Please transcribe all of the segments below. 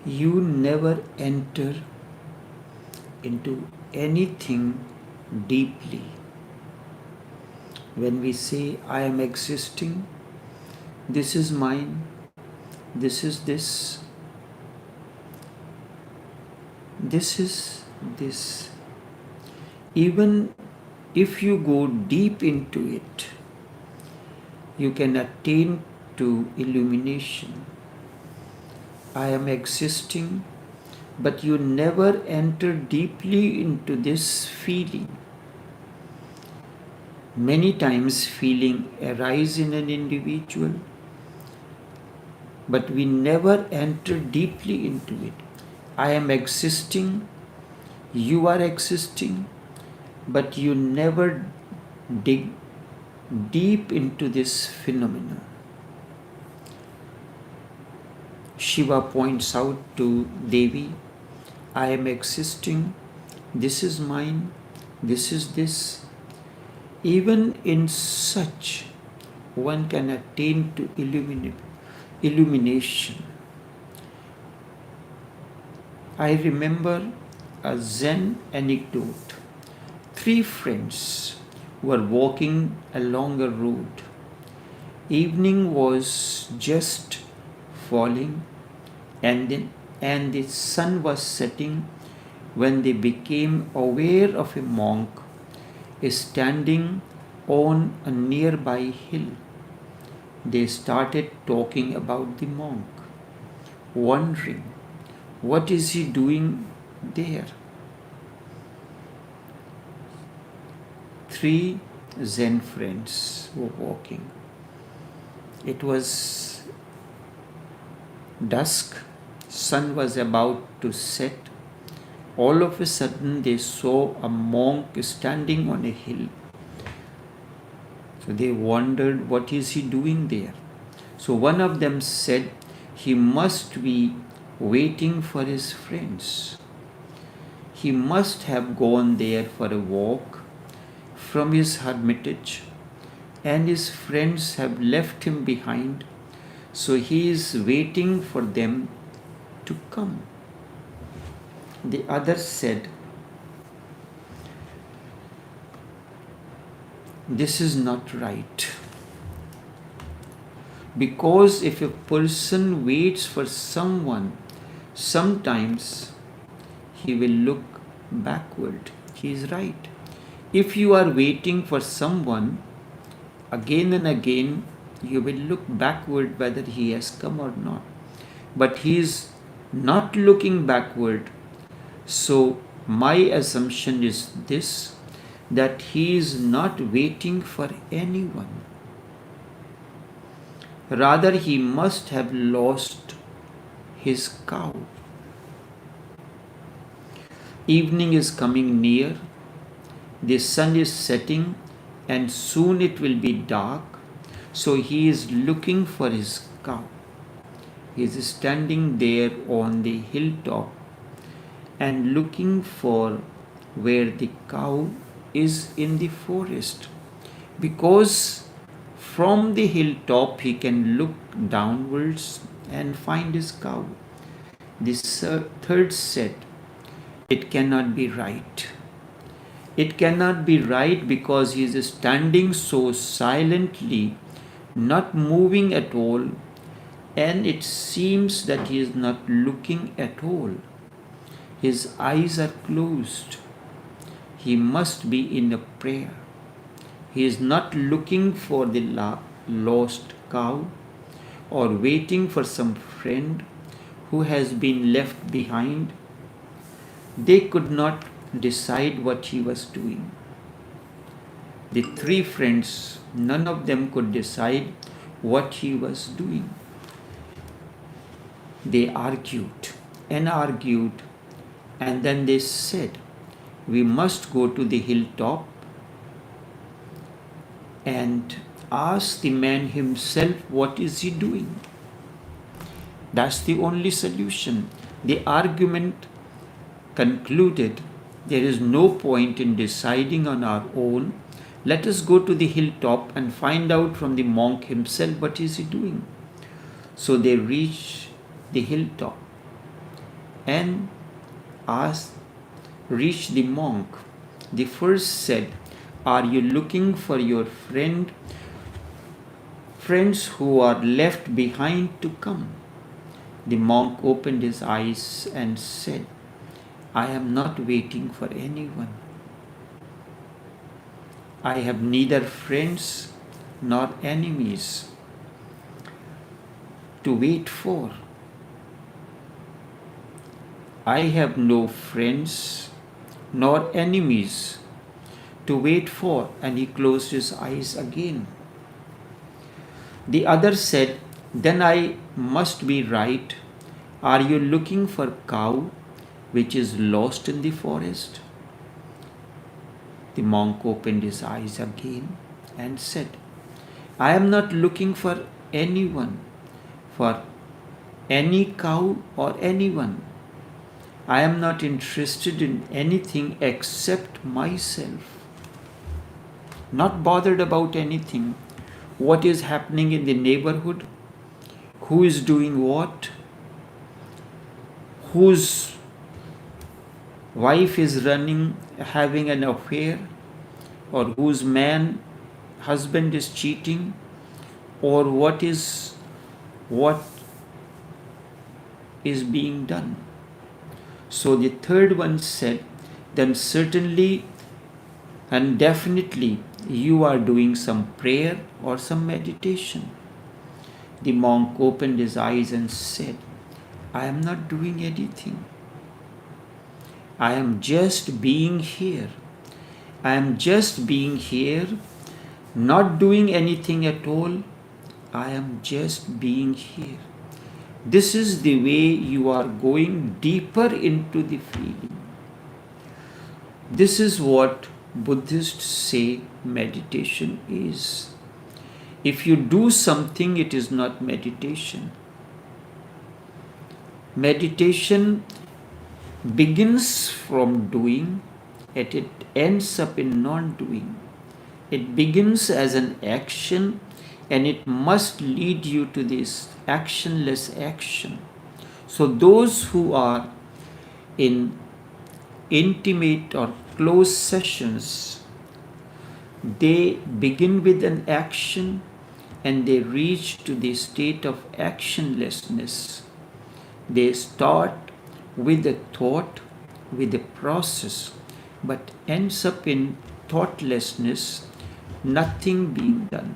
You never enter into anything deeply. When we say, I am existing, this is mine, this is this, this is this. Even if you go deep into it, you can attain to illumination. I am existing, but you never enter deeply into this feeling. Many times feeling arise in an individual, but we never enter deeply into it. I am existing, you are existing, but you never dig deep into this phenomenon. Shiva points out to Devi, I am existing, this is mine, this is this. Even in such, one can attain to illumination. I remember a Zen anecdote. 3 friends were walking along a road. Evening was just falling and the sun was setting when they became aware of a monk standing on a nearby hill. They started talking about the monk, wondering, what is he doing there? 3 Zen friends were walking. It was dusk, sun was about to set. All of a sudden they saw a monk standing on a hill. So they wondered, what is he doing there? So one of them said, he must be waiting for his friends. He must have gone there for a walk from his hermitage, and his friends have left him behind, so he is waiting for them to come. The other said, this is not right. Because if a person waits for someone, sometimes he will look backward. He is right. If you are waiting for someone, again and again, you will look backward whether he has come or not. But he is not looking backward. So my assumption is this, that he is not waiting for anyone. Rather, he must have lost his cow. Evening is coming near, the sun is setting, and soon it will be dark. So he is looking for his cow. He is standing there on the hilltop and looking for where the cow is in the forest. Because from the hilltop he can look downwards and find his cow. The third said, it cannot be right. It cannot be right because he is standing so silently, not moving at all, and it seems that he is not looking at all. His eyes are closed. He must be in a prayer. He is not looking for the lost cow or waiting for some friend who has been left behind. They could not decide what he was doing. The 3 friends, none of them could decide what he was doing. They argued, and then they said, we must go to the hilltop and ask the man himself what is he doing. That's the only solution. The argument concluded, there is no point in deciding on our own. Let us go to the hilltop and find out from the monk himself what is he doing. So they reach the hilltop. and reached the monk. The first said, "Are you looking for your friends who are left behind to come?" The monk opened his eyes and said, "I am not waiting for anyone. I have neither friends nor enemies to wait for. I have no friends nor enemies to wait for." And he closed his eyes again. The other said, "Then I must be right. Are you looking for cow which is lost in the forest?" The monk opened his eyes again and said, "I am not looking for anyone, for any cow or anyone. I am not interested in anything except myself. Not bothered about anything. What is happening in the neighborhood? Who is doing what? Whose wife is having an affair, or whose husband is cheating, or what is being done." So the third one said, "Then certainly and definitely you are doing some prayer or some meditation." The monk opened his eyes and said, "I am not doing anything. I am just being here. I am just being here, not doing anything at all. I am just being here." This is the way you are going deeper into the feeling. This is what Buddhists say meditation is. If you do something, it is not meditation. Meditation begins from doing and it ends up in non-doing. It begins as an action and it must lead you to this actionless action. So those who are in intimate or close sessions, they begin with an action and they reach to the state of actionlessness. They start with a thought, with a process, but ends up in thoughtlessness, nothing being done.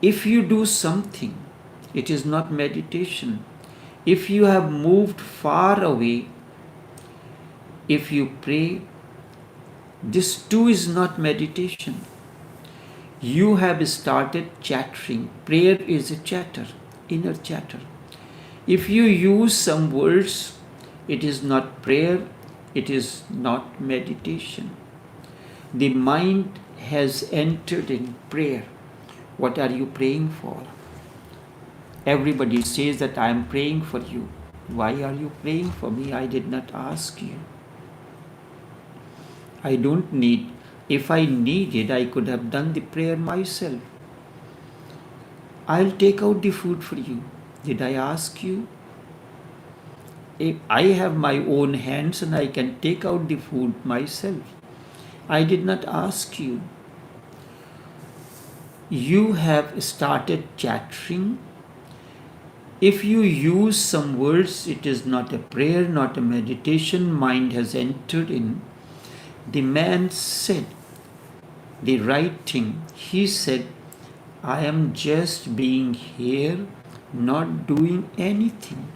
If you do something, it is not meditation. If you have moved far away, if you pray, this too is not meditation. You have started chattering. Prayer is a chatter, inner chatter. If you use some words, it is not prayer, it is not meditation. The mind has entered in prayer. What are you praying for? Everybody says that I am praying for you. Why are you praying for me? I did not ask you. I don't need. If I needed, I could have done the prayer myself. I'll take out the food for you. Did I ask you? If I have my own hands and I can take out the food myself. I did not ask you. You have started chattering. If you use some words, it is not a prayer, not a meditation. Mind has entered in. The man said the right thing. He said, I am just being here, not doing anything.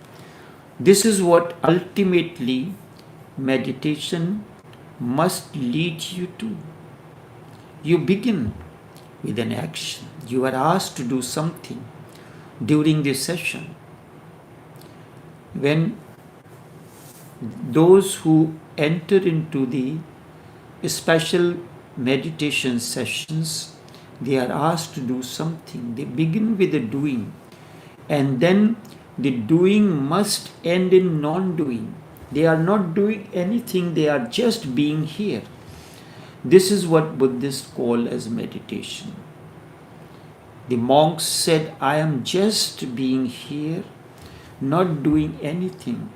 This is what ultimately meditation must lead you to. You begin with an action. You are asked to do something during this session. When those who enter into the special meditation sessions, they are asked to do something. They begin with the doing, and then the doing must end in non-doing. They are not doing anything, they are just being here. This is what Buddhists call as meditation. The monks said, I am just being here, not doing anything.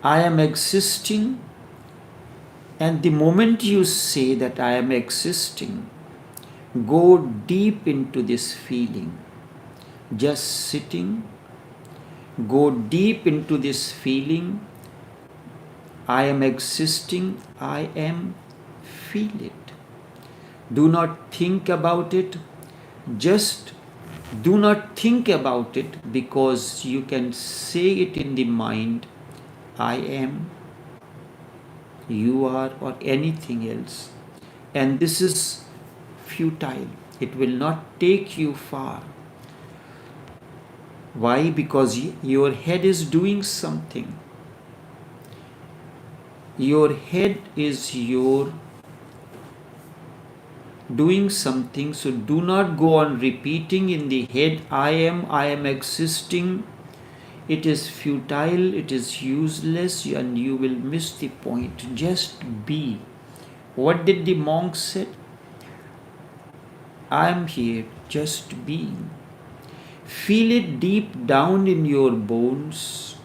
I am existing, and the moment you say that I am existing, go deep into this feeling. Just sitting, go deep into this feeling. I am existing, I am, feel it. Do not think about it. Just do not think about it, because you can say it in the mind, I am, you are, or anything else. And this is futile. It will not take you far. Why? Because your head is doing something. Your head is doing something. So do not go on repeating in the head, I am existing. It is futile, it is useless, and you will miss the point. Just be. What did the monk say? I am here, just being. Feel it deep down in your bones.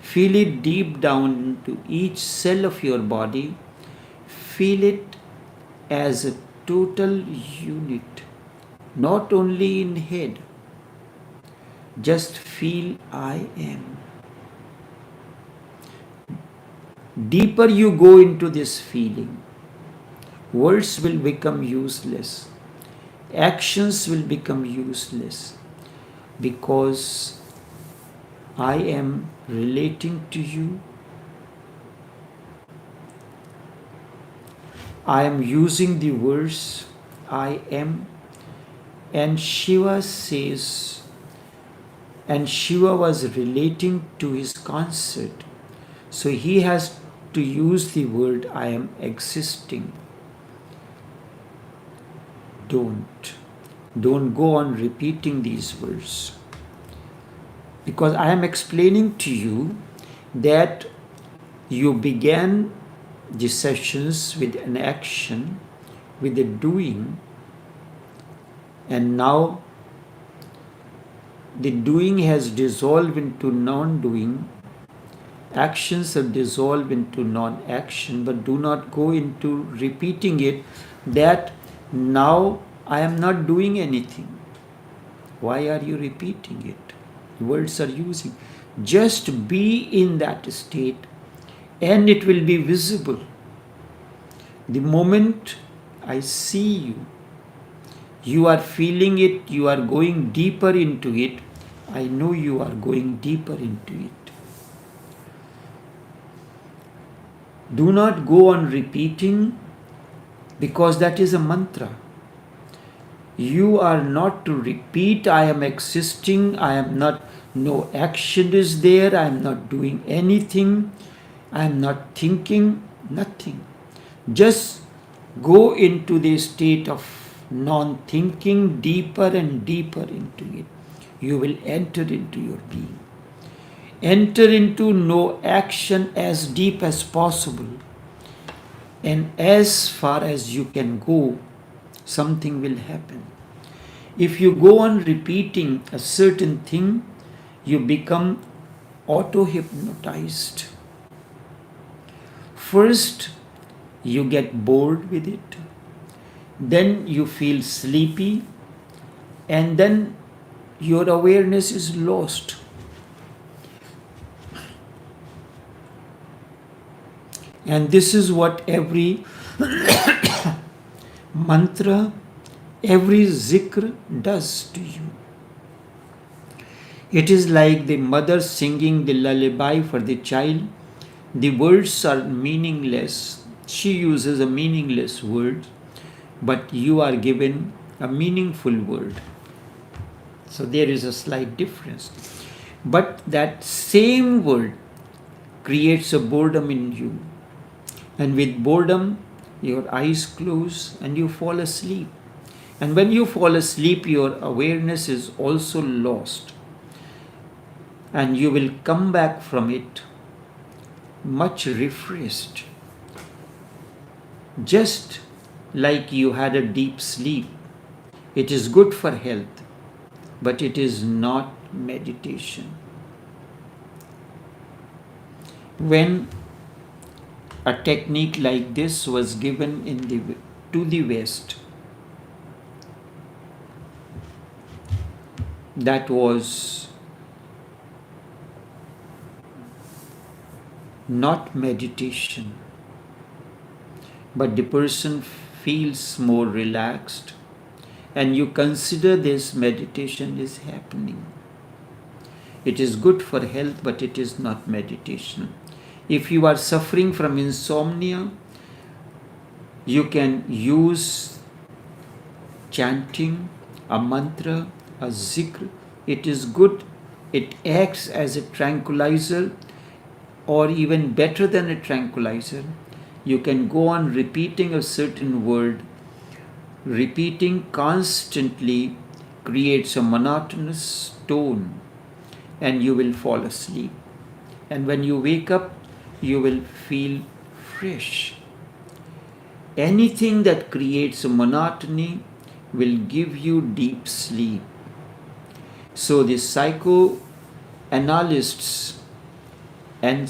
Feel it deep down into each cell of your body. Feel it as a total unit, not only in head. Just feel I am. Deeper you go into this feeling, words will become useless. Actions will become useless, because I am relating to you. I am using the words I am, and Shiva says, and Shiva was relating to his concert, so he has to use the word I am existing. Don't go on repeating these words, because I am explaining to you that you began the sessions with an action, with a doing, and now the doing has dissolved into non-doing. Actions have dissolved into non-action, but do not go into repeating it that now I am not doing anything. Why are you repeating it? Words are using. Just be in that state, and it will be visible. The moment I see you, you are feeling it, you are going deeper into it. I know you are going deeper into it. Do not go on repeating, because that is a mantra. You are not to repeat, I am existing, I am not, no action is there, I am not doing anything, I am not thinking, nothing. Just go into the state of non-thinking, deeper and deeper into it. You will enter into your being. Enter into no action as deep as possible, and as far as you can go, something will happen. If you go on repeating a certain thing, you become auto-hypnotized. First, you get bored with it, then you feel sleepy, and then your awareness is lost. And this is what every mantra, every zikr does to you. It is like the mother singing the lullaby for the child. The words are meaningless. She uses a meaningless word, but you are given a meaningful word. So there is a slight difference. But that same word creates a boredom in you. And with boredom, your eyes close and you fall asleep. And when you fall asleep, your awareness is also lost. And you will come back from it much refreshed. Just like you had a deep sleep. It is good for health, but it is not meditation. When a technique like this was given to the West, that was not meditation, but the person feels more relaxed, and you consider this meditation is happening. It is good for health, but it is not meditation. If you are suffering from insomnia, you can use chanting, a mantra, a zikr. It is good. It acts as a tranquilizer, or even better than a tranquilizer. You can go on repeating a certain word. Repeating constantly creates a monotonous tone, and you will fall asleep. And when you wake up, you will feel fresh. Anything that creates a monotony will give you deep sleep. So the psychoanalysts and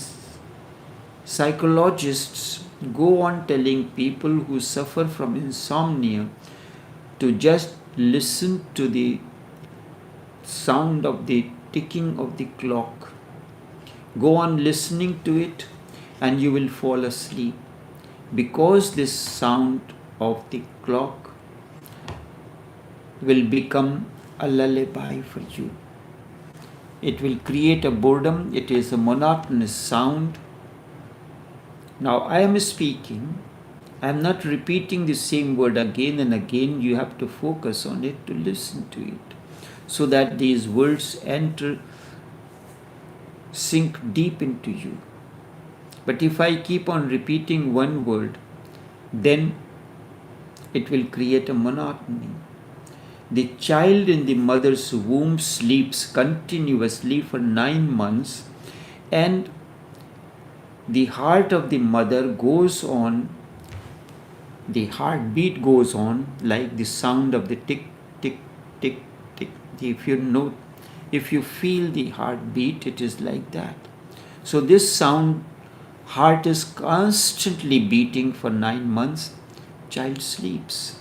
psychologists go on telling people who suffer from insomnia to just listen to the sound of the ticking of the clock. Go on listening to it and you will fall asleep, because this sound of the clock will become a lullaby for you. It will create a boredom. It is a monotonous sound. Now I am speaking. I am not repeating the same word again and again. You have to focus on it to listen to it, so that these words sink deep into you. But if I keep on repeating one word, then it will create a monotony. The child in the mother's womb sleeps continuously for 9 months, and the heart of the mother goes on, the heartbeat goes on like the sound of the tick, tick, tick, tick. If you feel the heartbeat, it is like that. So this sound, heart is constantly beating for 9 months, child sleeps.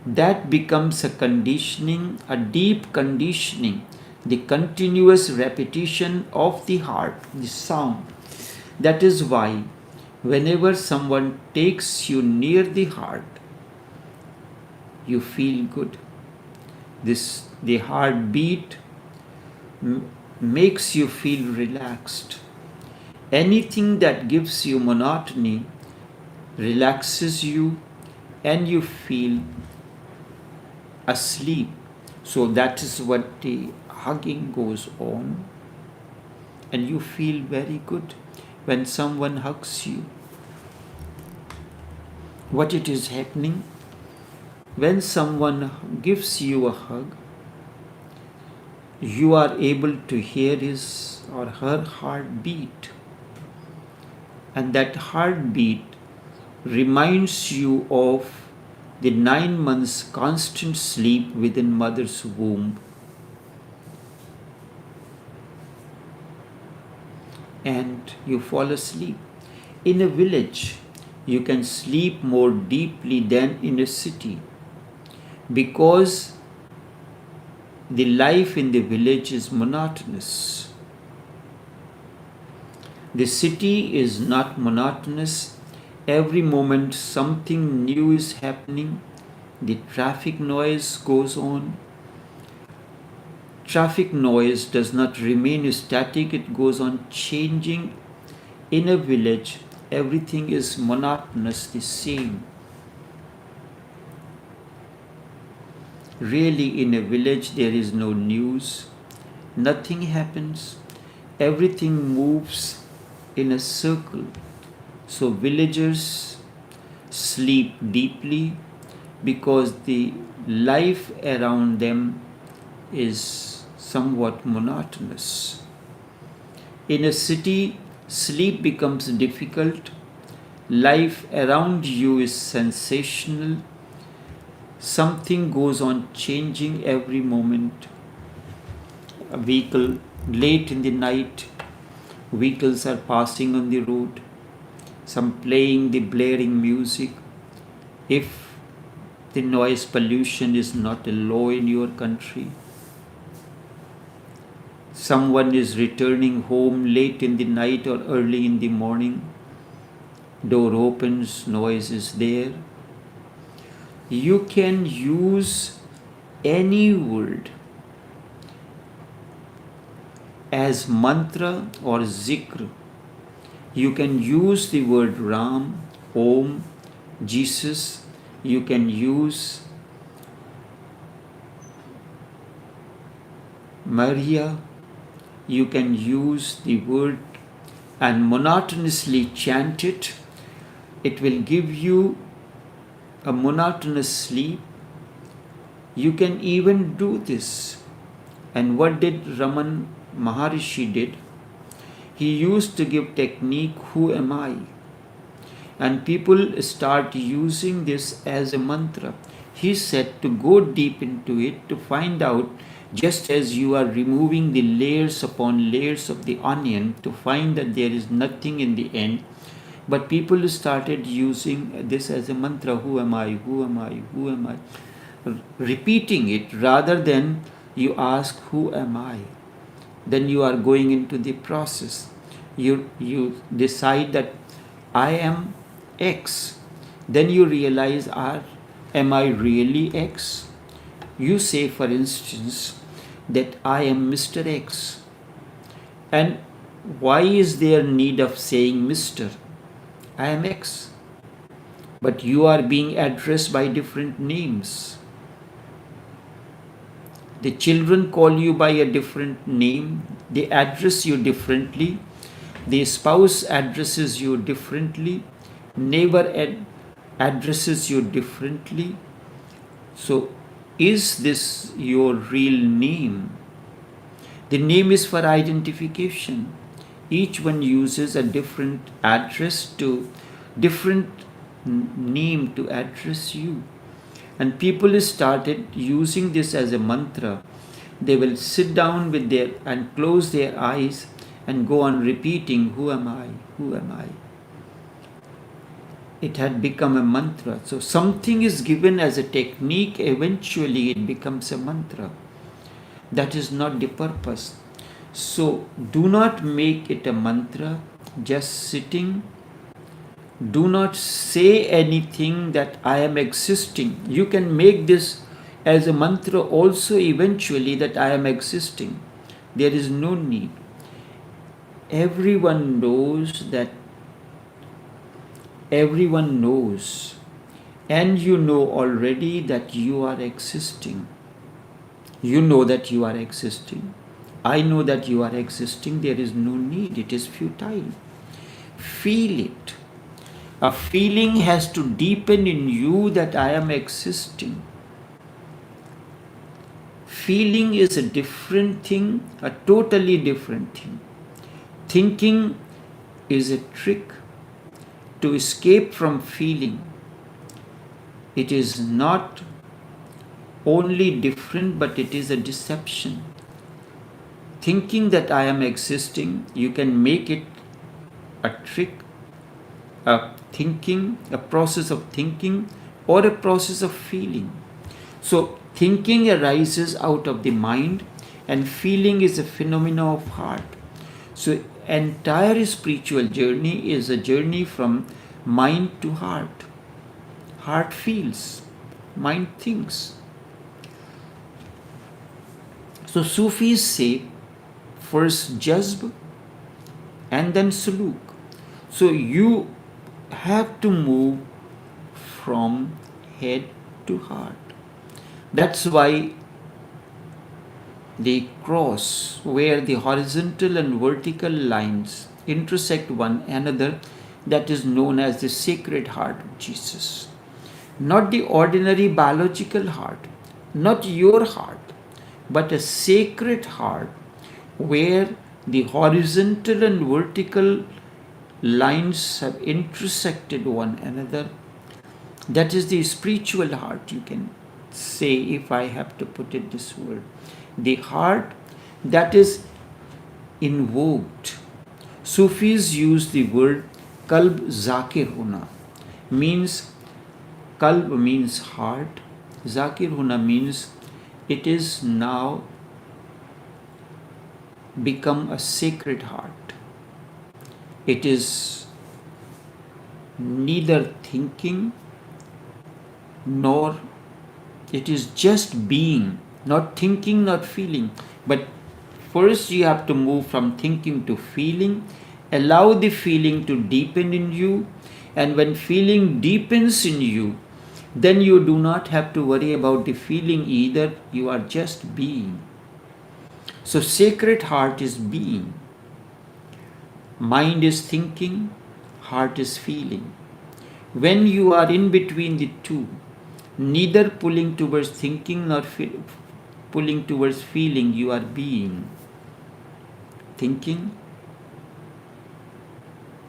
That becomes a conditioning, a deep conditioning, the continuous repetition of the heart, the sound. That is why whenever someone takes you near the heart, you feel good. The heartbeat makes you feel relaxed. Anything that gives you monotony relaxes you, and you feel asleep. So that is what the hugging goes on, and you feel very good when someone hugs you. What it is happening? When someone gives you a hug, you are able to hear his or her heartbeat, and that heartbeat reminds you of the 9 months constant sleep within mother's womb. And you fall asleep. In a village, you can sleep more deeply than in a city, because the life in the village is monotonous. The city is not monotonous. Every moment something new is happening. The traffic noise goes on. Traffic noise does not remain static, it goes on changing. In a village, everything is monotonous, the same. Really, in a village, there is no news. Nothing happens. Everything moves in a circle. So villagers sleep deeply because the life around them is somewhat monotonous. In a city, sleep becomes difficult. Life around you is sensational. Something goes on changing every moment. a vehicle late in the night, vehicles are passing on the road, some playing the blaring music. If the noise pollution is not a law in your country, someone is returning home late in the night or early in the morning, door opens, noise is there. You can use any word as mantra or zikr. You can use the word Ram, Om, Jesus. You can use Maria. You can use the word and monotonously chant it. It will give you a monotonous sleep. You can even do this. And what did Raman Maharishi did? He used to give technique, who am I? And people start using this as a mantra. He said to go deep into it to find out, just as you are removing the layers upon layers of the onion to find that there is nothing in the end. But people started using this as a mantra, who am I, who am I, who am I? Repeating it rather than you ask, who am I? Then you are going into the process. You decide that I am X. Then you realize, am I really X? You say, for instance, that I am Mr. X. And why is there need of saying Mr.? I am X. But you are being addressed by different names. The children call you by a different name. They address you differently. The spouse addresses you differently. Neighbor addresses you differently. So, is this your real name? The name is for identification. Each one uses a different address to different name to address you. And people started using this as a mantra. They will sit down with and close their eyes and go on repeating, who am I, who am I? It had become a mantra. So something is given as a technique, eventually it becomes a mantra. That is not the purpose. So do not make it a mantra, just sitting. Do not say anything that I am existing. You can make this as a mantra also eventually, that I am existing. There is no need. Everyone knows that. Everyone knows. And you know already that you are existing. You know that you are existing. I know that you are existing. There is no need. It is futile. Feel it. A feeling has to deepen in you that I am existing. Feeling is a different thing, a totally different thing. Thinking is a trick to escape from feeling. It is not only different, but it is a deception. Thinking that I am existing, you can make it a trick, a process of thinking, or a process of feeling. So thinking arises out of the mind, and feeling is a phenomenon of heart. So entire spiritual journey is a journey from mind to heart. Heart feels, mind thinks. So Sufis say first jazb and then suluk. So you have to move from head to heart. That's why the cross, where the horizontal and vertical lines intersect one another, that is known as the Sacred Heart of Jesus. Not the ordinary biological heart, not your heart, but a sacred heart where the horizontal and vertical lines have intersected one another. That is the spiritual heart, you can say, if I have to put it this word. The heart that is invoked. Sufis use the word kalb zakir huna, means kalb means heart, zakir huna means it is now become a sacred heart. It is neither thinking nor, it is just being, not thinking, not feeling. But first you have to move from thinking to feeling, allow the feeling to deepen in you, and when feeling deepens in you, then you do not have to worry about the feeling either, you are just being. So sacred heart is being. Mind is thinking, heart is feeling. When you are in between the two, neither pulling towards thinking nor pulling towards feeling, you are being. Thinking,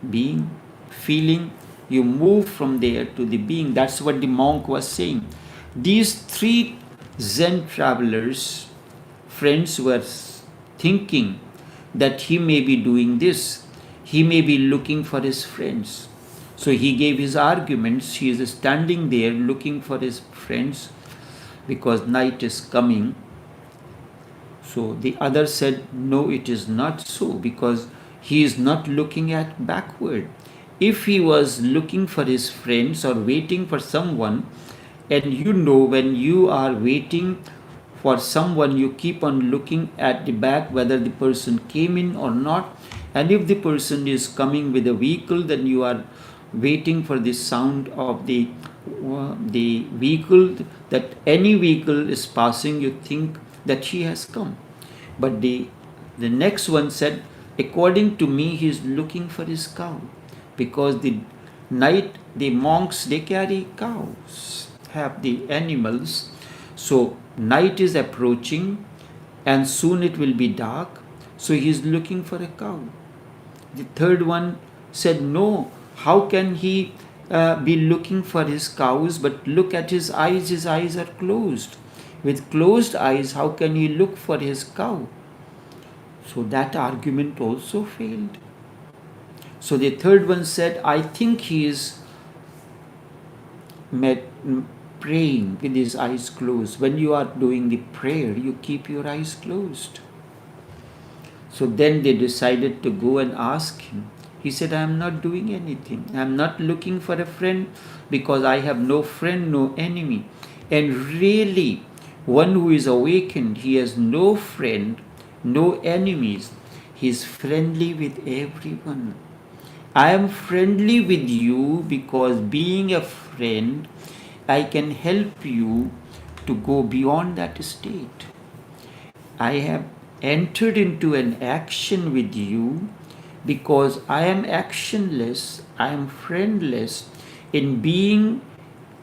being, feeling, you move from there to the being. That's what the monk was saying. These three Zen travelers, friends, were thinking that he may be doing this, he may be looking for his friends. So he gave his arguments. He is standing there looking for his friends because night is coming. So the other said, no, it is not so, because he is not looking at backward. If he was looking for his friends or waiting for someone, and you know, when you are waiting for someone, you keep on looking at the back whether the person came in or not. And if the person is coming with a vehicle, then you are waiting for the sound of the vehicle, that any vehicle is passing, you think that he has come. But the next one said, according to me, he is looking for his cow, because the night, the monks, they carry cows, have the animals. So night is approaching and soon it will be dark, so he is looking for a cow. The third one said, no, how can he be looking for his cows? But look at his eyes are closed. With closed eyes, how can he look for his cow? So that argument also failed. So the third one said, I think he is praying with his eyes closed. When you are doing the prayer, you keep your eyes closed. So then they decided to go and ask him. He said, I am not doing anything. I am not looking for a friend, because I have no friend, no enemy. And really, one who is awakened, he has no friend, no enemies. He is friendly with everyone. I am friendly with you because being a friend, I can help you to go beyond that state. I have entered into an action with you because I am actionless, I am friendless. In being,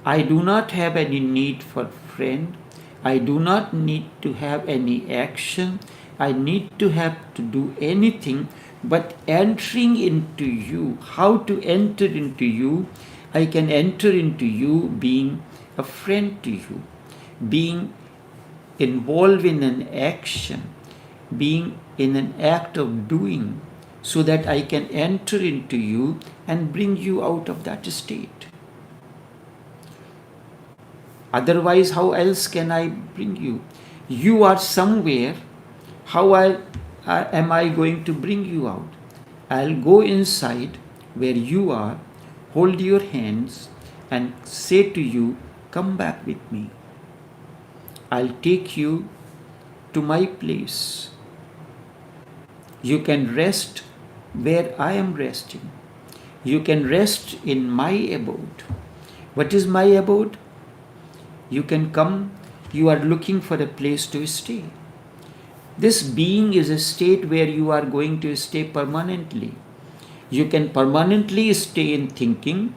I do not have any need for friend. I do not need to have any action. I need to have to do anything but entering into you. How to enter into you? I can enter into you being a friend to you, being involved in an action, being in an act of doing, so that I can enter into you and bring you out of that state. Otherwise, how else can I bring you? You are somewhere. How am I going to bring you out? I'll go inside where you are, hold your hands and say to you, come back with me. I'll take you to my place. You can rest where I am resting. You can rest in my abode. What is my abode? You can come, you are looking for a place to stay. This being is a state where you are going to stay permanently. You can permanently stay in thinking.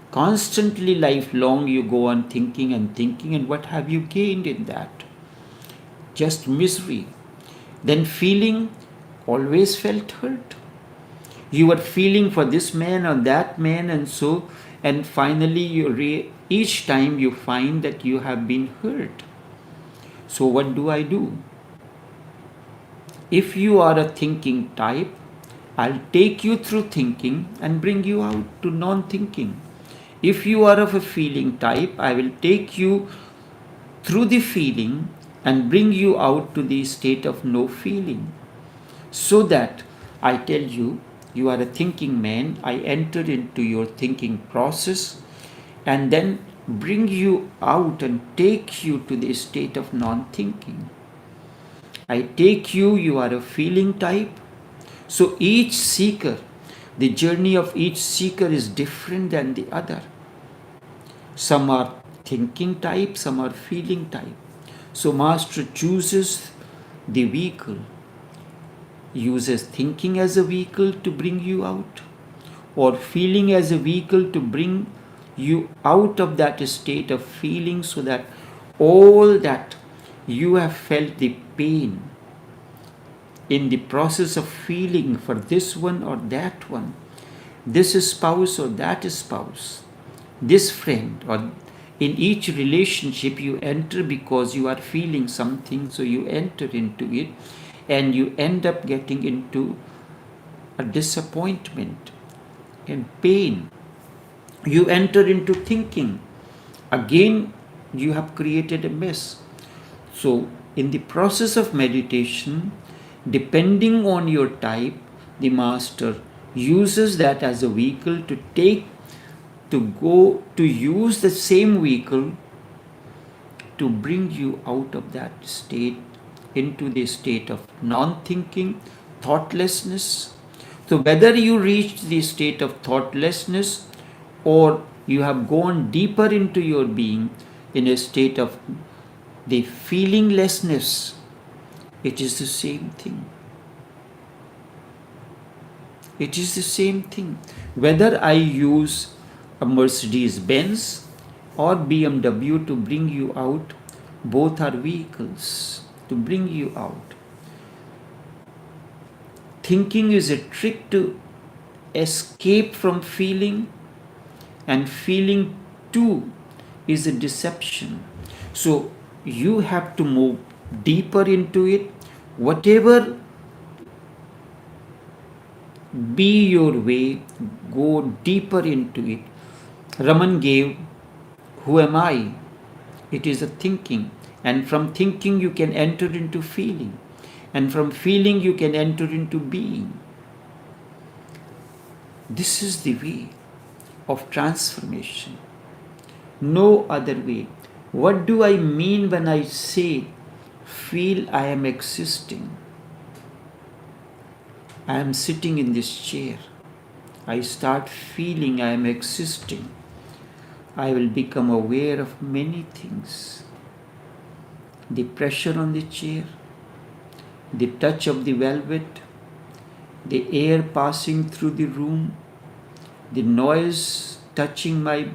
Constantly, lifelong, you go on thinking, and what have you gained in that? Just misery. Then feeling, always felt hurt. You were feeling for this man or that man, and finally each time you find that you have been hurt. So what do? If you are a thinking type, I'll take you through thinking and bring you out to non-thinking. If you are of a feeling type, I will take you through the feeling and bring you out to the state of no feeling. So that I tell you, you are a thinking man, I enter into your thinking process and then bring you out and take you to the state of non-thinking. I take you, you are a feeling type. So each seeker, the journey of each seeker is different than the other. Some are thinking type, some are feeling type. So Master chooses the vehicle, uses thinking as a vehicle to bring you out, or feeling as a vehicle to bring you out of that state of feeling, so that all that you have felt the pain in the process of feeling for this one or that one, this spouse or that spouse, this friend, or in each relationship you enter because you are feeling something, so you enter into it and you end up getting into a disappointment and pain. You enter into thinking. Again, you have created a mess. So, in the process of meditation, depending on your type, the Master uses that as a vehicle to use the same vehicle to bring you out of that state into the state of non-thinking, thoughtlessness. So whether you reach the state of thoughtlessness or you have gone deeper into your being in a state of the feelinglessness, it is the same thing. It is the same thing. Whether I use a Mercedes Benz or BMW to bring you out, both are vehicles to bring you out. Thinking is a trick to escape from feeling, and feeling too is a deception. So you have to move deeper into it. Whatever be your way, go deeper into it. Raman gave, who am I? It is a thinking. And from thinking you can enter into feeling. And from feeling you can enter into being. This is the way of transformation. No other way. What do I mean when I say, feel I am existing? I am sitting in this chair. I start feeling I am existing. I will become aware of many things. The pressure on the chair, the touch of the velvet, the air passing through the room, the noise touching my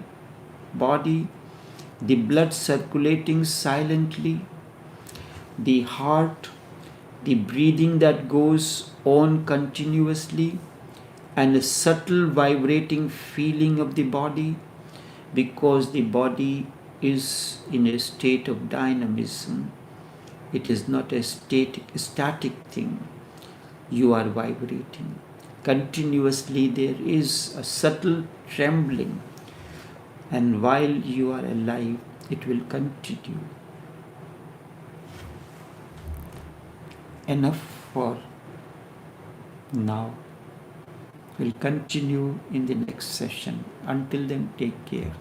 body, the blood circulating silently, the heart, the breathing that goes on continuously, and a subtle vibrating feeling of the body, because the body is in a state of dynamism. It is not a static thing. You are vibrating. Continuously there is a subtle trembling, and while you are alive, it will continue. Enough for now. We'll continue in the next session. Until then, take care.